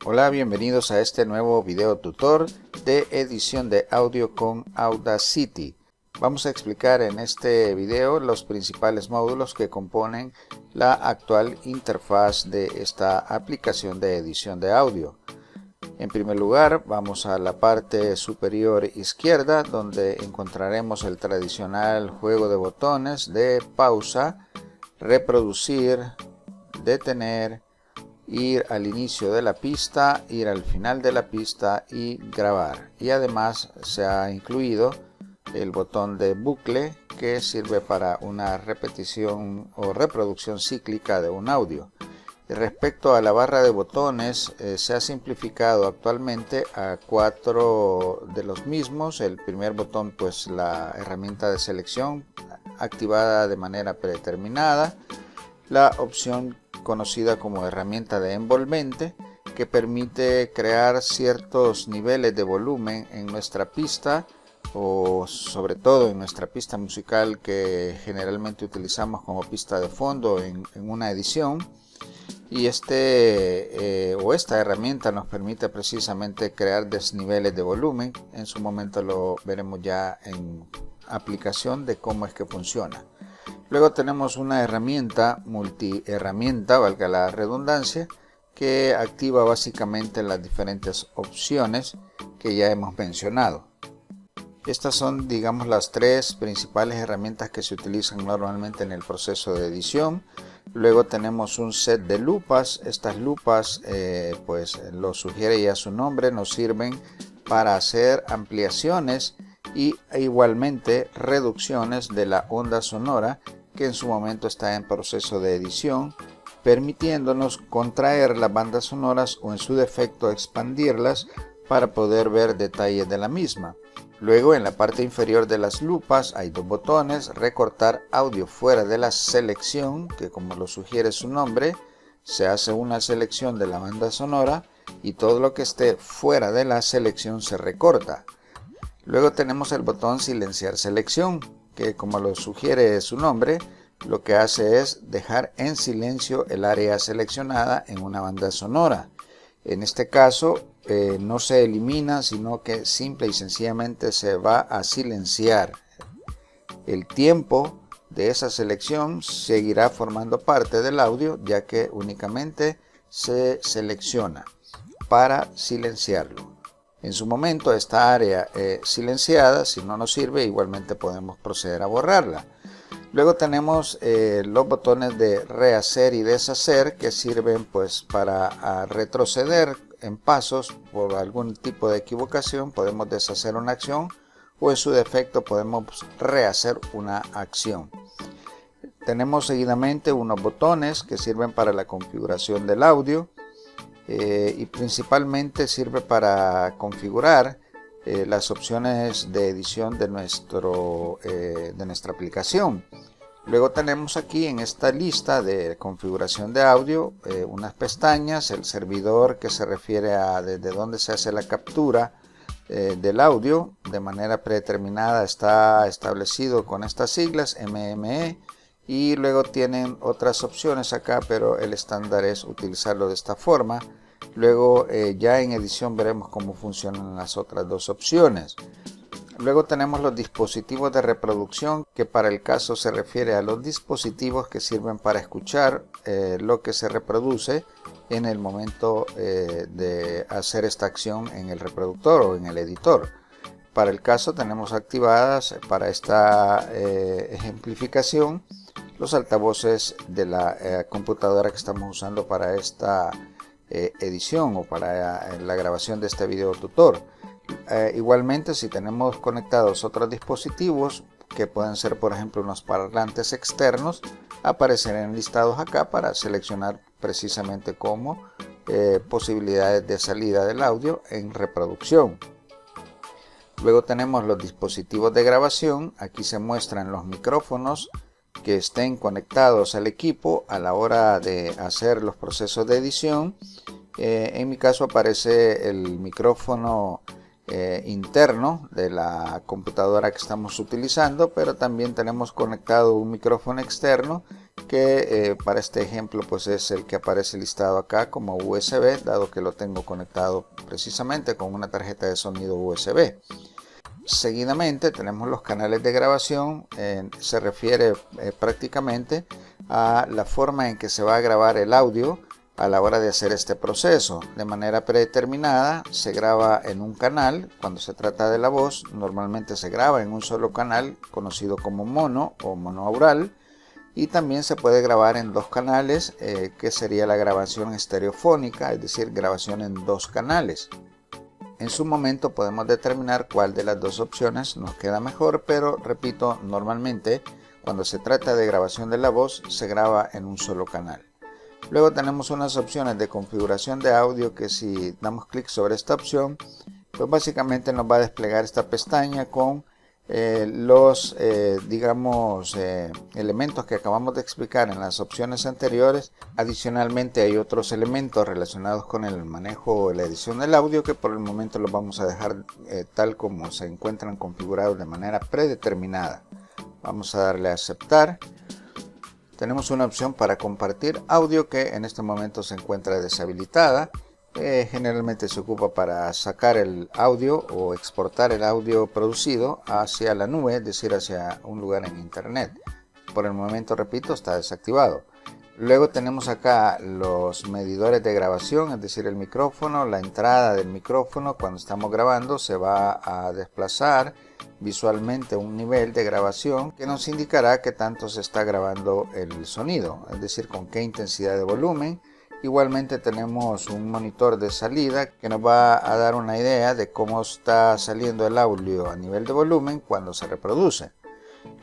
Hola, bienvenidos a este nuevo video tutor de edición de audio con Audacity. Vamos a explicar en este video los principales módulos que componen la actual interfaz de esta aplicación de edición de audio. En primer lugar, vamos a la parte superior izquierda, donde encontraremos el tradicional juego de botones de pausa, reproducir, detener, ir al inicio de la pista, ir al final de la pista y grabar. Y además se ha incluido el botón de bucle, que sirve para una repetición o reproducción cíclica de un audio. Y respecto a la barra de botones, se ha simplificado actualmente a 4 de los mismos. El primer botón, pues la herramienta de selección activada de manera predeterminada. La opción conocida como herramienta de envolvente, que permite crear ciertos niveles de volumen en nuestra pista, o sobre todo en nuestra pista musical que generalmente utilizamos como pista de fondo en una edición. Y esta herramienta nos permite precisamente crear desniveles de volumen. En su momento lo veremos ya en aplicación de cómo es que funciona. Luego tenemos una herramienta multiherramienta, valga la redundancia, que activa básicamente las diferentes opciones que ya hemos mencionado. Estas son, digamos, las tres principales herramientas que se utilizan normalmente en el proceso de edición. Luego tenemos un set de lupas. Estas lupas, pues lo sugiere ya su nombre, nos sirven para hacer ampliaciones y igualmente reducciones de la onda sonora, que en su momento está en proceso de edición, permitiéndonos contraer las bandas sonoras o en su defecto expandirlas para poder ver detalles de la misma. Luego, en la parte inferior de las lupas hay dos botones: recortar audio fuera de la selección, que como lo sugiere su nombre, se hace una selección de la banda sonora y todo lo que esté fuera de la selección se recorta. Luego tenemos el botón silenciar selección, que como lo sugiere su nombre, lo que hace es dejar en silencio el área seleccionada en una banda sonora. En este caso no se elimina, sino que simple y sencillamente se va a silenciar. El tiempo de esa selección seguirá formando parte del audio, ya que únicamente se selecciona para silenciarlo. En su momento esta área silenciada, si no nos sirve, igualmente podemos proceder a borrarla. Luego tenemos los botones de rehacer y deshacer, que sirven pues para retroceder en pasos por algún tipo de equivocación. Podemos deshacer una acción o en su defecto podemos rehacer una acción. Tenemos seguidamente unos botones que sirven para la configuración del audio. Y principalmente sirve para configurar las opciones de edición de nuestra aplicación. Luego tenemos aquí en esta lista de configuración de audio unas pestañas: el servidor, que se refiere a desde dónde se hace la captura del audio de manera predeterminada, está establecido con estas siglas MME. Y luego tienen otras opciones acá, pero el estándar es utilizarlo de esta forma. Luego ya en edición veremos cómo funcionan las otras dos opciones. Luego tenemos los dispositivos de reproducción, que para el caso se refiere a los dispositivos que sirven para escuchar lo que se reproduce en el momento de hacer esta acción en el reproductor o en el editor. Para el caso tenemos activadas, para esta ejemplificación, los altavoces de la computadora que estamos usando para esta edición o para la grabación de este video tutor. Igualmente, si tenemos conectados otros dispositivos, que pueden ser por ejemplo unos parlantes externos, aparecerán listados acá para seleccionar precisamente como posibilidades de salida del audio en reproducción. Luego tenemos los dispositivos de grabación. Aquí se muestran los micrófonos que estén conectados al equipo a la hora de hacer los procesos de edición. En mi caso aparece el micrófono interno de la computadora que estamos utilizando, pero también tenemos conectado un micrófono externo que para este ejemplo pues es el que aparece listado acá como USB, dado que lo tengo conectado precisamente con una tarjeta de sonido USB. Seguidamente tenemos los canales de grabación. Se refiere prácticamente a la forma en que se va a grabar el audio a la hora de hacer este proceso. De manera predeterminada se graba en un canal. Cuando se trata de la voz, normalmente se graba en un solo canal conocido como mono o monoaural, y también se puede grabar en dos canales, que sería la grabación estereofónica, es decir, grabación en dos canales. En su momento podemos determinar cuál de las dos opciones nos queda mejor, pero repito, normalmente cuando se trata de grabación de la voz se graba en un solo canal. Luego tenemos unas opciones de configuración de audio que si damos clic sobre esta opción, pues básicamente nos va a desplegar esta pestaña con los elementos que acabamos de explicar en las opciones anteriores. Adicionalmente hay otros elementos relacionados con el manejo o la edición del audio que por el momento los vamos a dejar tal como se encuentran configurados de manera predeterminada. Vamos a darle a aceptar. Tenemos una opción para compartir audio que en este momento se encuentra deshabilitada. Generalmente se ocupa para sacar el audio o exportar el audio producido hacia la nube, es decir, hacia un lugar en internet. Por el momento, repito, está desactivado. Luego tenemos acá los medidores de grabación, es decir, el micrófono, la entrada del micrófono. Cuando estamos grabando se va a desplazar visualmente un nivel de grabación que nos indicará qué tanto se está grabando el sonido, es decir, con qué intensidad de volumen. Igualmente tenemos un monitor de salida que nos va a dar una idea de cómo está saliendo el audio a nivel de volumen cuando se reproduce.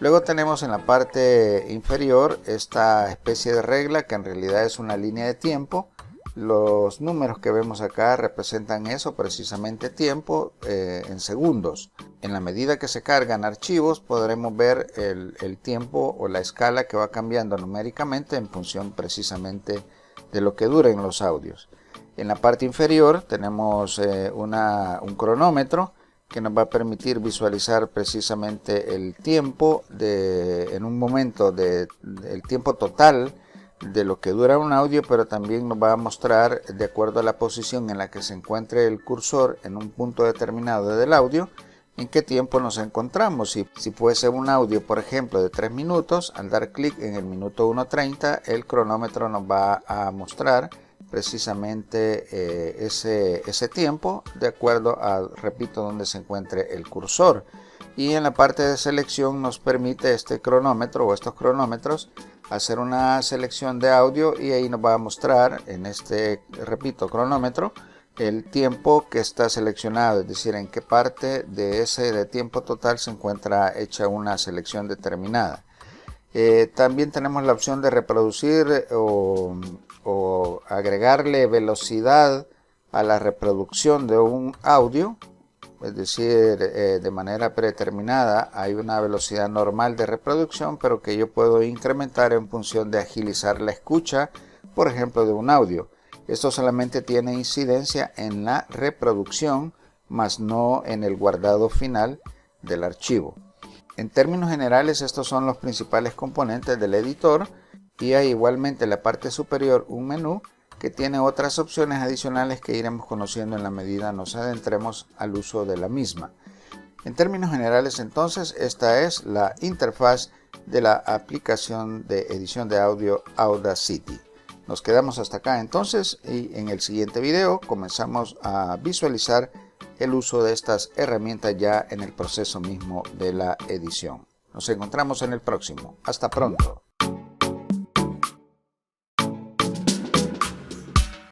Luego tenemos en la parte inferior esta especie de regla que en realidad es una línea de tiempo. Los números que vemos acá representan eso, precisamente tiempo en segundos. En la medida que se cargan archivos podremos ver el tiempo o la escala que va cambiando numéricamente en función precisamente de lo que duren los audios. En la parte inferior tenemos un cronómetro que nos va a permitir visualizar precisamente el tiempo en un momento el tiempo total de lo que dura un audio, pero también nos va a mostrar, de acuerdo a la posición en la que se encuentre el cursor en un punto determinado del audio, en qué tiempo nos encontramos. Si fuese un audio, por ejemplo, de 3 minutos, al dar clic en el minuto 1:30, el cronómetro nos va a mostrar precisamente ese tiempo de acuerdo a, repito, donde se encuentre el cursor. Y en la parte de selección nos permite este cronómetro o estos cronómetros hacer una selección de audio, y ahí nos va a mostrar en este, repito, cronómetro el tiempo que está seleccionado, es decir, en qué parte de ese tiempo total se encuentra hecha una selección determinada. También tenemos la opción de reproducir o agregarle velocidad a la reproducción de un audio, es decir, de manera predeterminada hay una velocidad normal de reproducción, pero que yo puedo incrementar en función de agilizar la escucha, por ejemplo, de un audio. Esto solamente tiene incidencia en la reproducción, más no en el guardado final del archivo. En términos generales, estos son los principales componentes del editor, y hay igualmente en la parte superior un menú que tiene otras opciones adicionales que iremos conociendo en la medida nos adentremos al uso de la misma. En términos generales, entonces, esta es la interfaz de la aplicación de edición de audio Audacity. Nos quedamos hasta acá entonces, y en el siguiente video comenzamos a visualizar el uso de estas herramientas ya en el proceso mismo de la edición. Nos encontramos en el próximo. Hasta pronto.